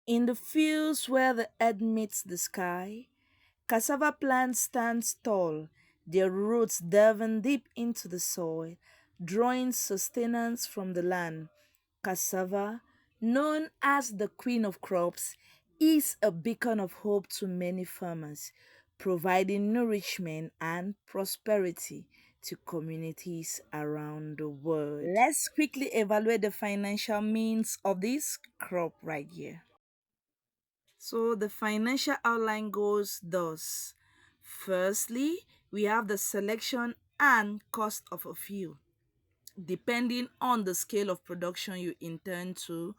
In the fields where the earth meets the sky, cassava plants stand tall, their roots delving deep into the soil, drawing sustenance from the land. Cassava, known as the queen of crops, is a beacon of hope to many farmers, providing nourishment and prosperity to communities around the world. Let's quickly evaluate the financial means of this crop right here. So the financial outline goes thus. Firstly, we have the selection and cost of a field. Depending on the scale of production you intend to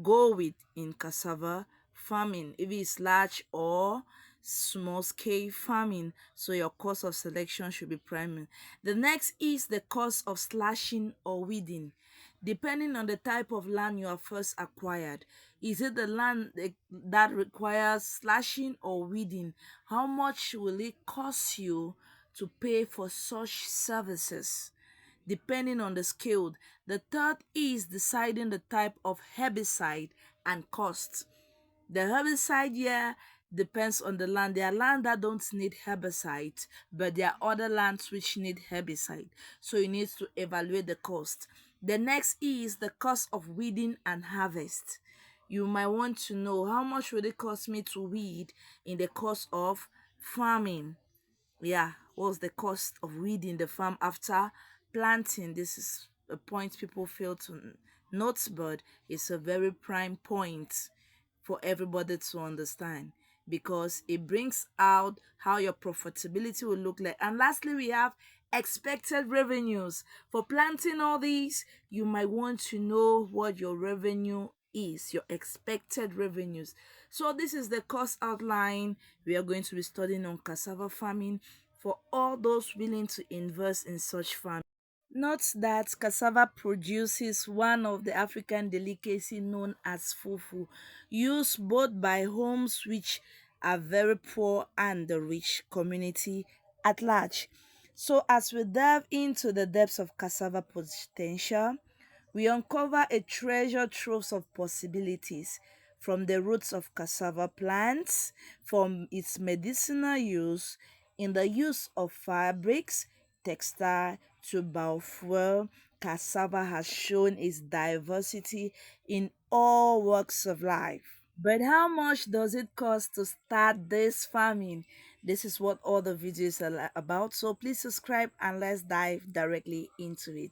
go with in cassava farming, if it's large or small scale farming, so your cost of selection should be primary. The next is the cost of slashing or weeding. Depending on the type of land you have first acquired, is it the land that requires slashing or weeding? How much will it cost you to pay for such services? Depending on the scale. The third is deciding the type of herbicide and cost. The herbicide here depends on the land. There are land that don't need herbicide, but there are other lands which need herbicide. So you need to evaluate the cost. The next is the cost of weeding and harvest. You might want to know how much will it cost me to weed in the course of farming. Yeah, what's the cost of weeding the farm after planting? This is a point people fail to note, but it's a very prime point for everybody to understand because it brings out how your profitability will look like. And lastly, we have expected revenues. For planting all these, you might want to know what your revenue is, your expected revenues. So this is the cost outline we are going to be studying on cassava farming for all those willing to invest in such farming. Note that cassava produces one of the African delicacy known as fufu, used both by homes which are very poor and the rich community at large. So as we delve into the depths of cassava potential, we uncover a treasure trove of possibilities from the roots of cassava plants, from its medicinal use, in the use of fabrics, textile to biofuel. Cassava has shown its diversity in all walks of life. But how much does it cost to start this farming? This is what all the videos are about. So please subscribe and let's dive directly into it.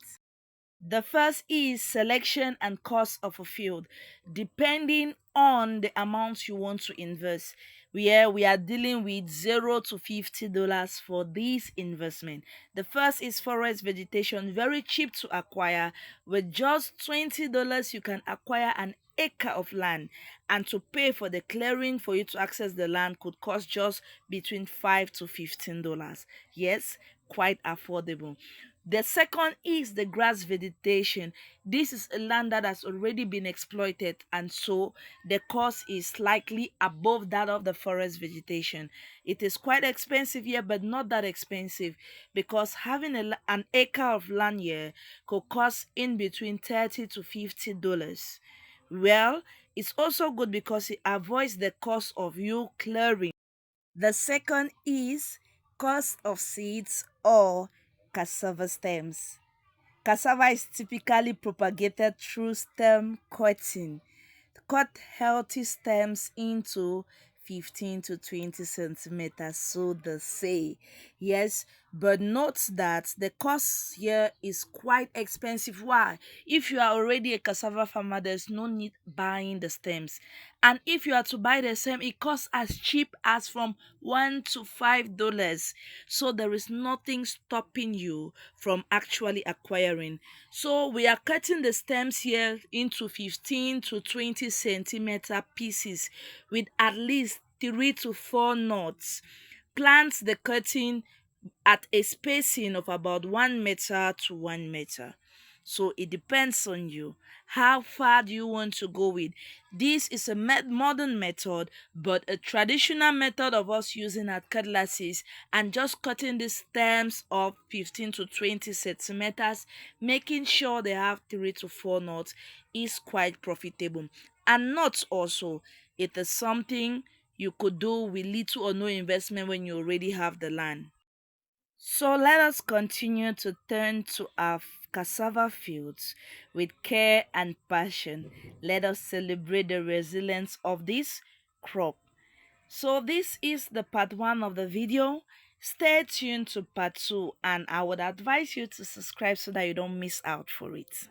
The first is selection and cost of a field, depending on the amount you want to invest. Where we are dealing with $0 to $50 for this investment. The first is forest vegetation, very cheap to acquire. With just $20, you can acquire an acre of land, and to pay for the clearing for you to access the land could cost just between $5 to $15. Yes, quite affordable. The second is the grass vegetation. This is a land that has already been exploited, and so the cost is slightly above that of the forest vegetation. It is quite expensive here, but not that expensive because having an acre of land here could cost in between $30 to $50. Well, it's also good because it avoids the cost of you clearing. The second is cost of seeds or cassava stems. Cassava is typically propagated through stem cutting. Cut healthy stems into 15 to 20 centimeters, so they say. Yes, but note that the cost here is quite expensive. Why? If you are already a cassava farmer, there's no need buying the stems. And if you are to buy the stem, it costs as cheap as from $1 to $5. So there is nothing stopping you from actually acquiring. So we are cutting the stems here into 15 to 20 centimeter pieces with at least 3 to 4 knots. Plant the cutting at a spacing of about 1 meter to 1 meter. So it depends on you. How far do you want to go with? This is a modern method, but a traditional method of us using our cutlasses and just cutting the stems of 15 to 20 centimeters, making sure they have 3 to 4 knots is quite profitable. And nuts also, it is something you could do with little or no investment when you already have the land. So let us continue to turn to our cassava fields with care and passion. Let us celebrate the resilience of this crop. So this is the part 1 of the video. Stay tuned to part 2, and I would advise you to subscribe so that you don't miss out for it.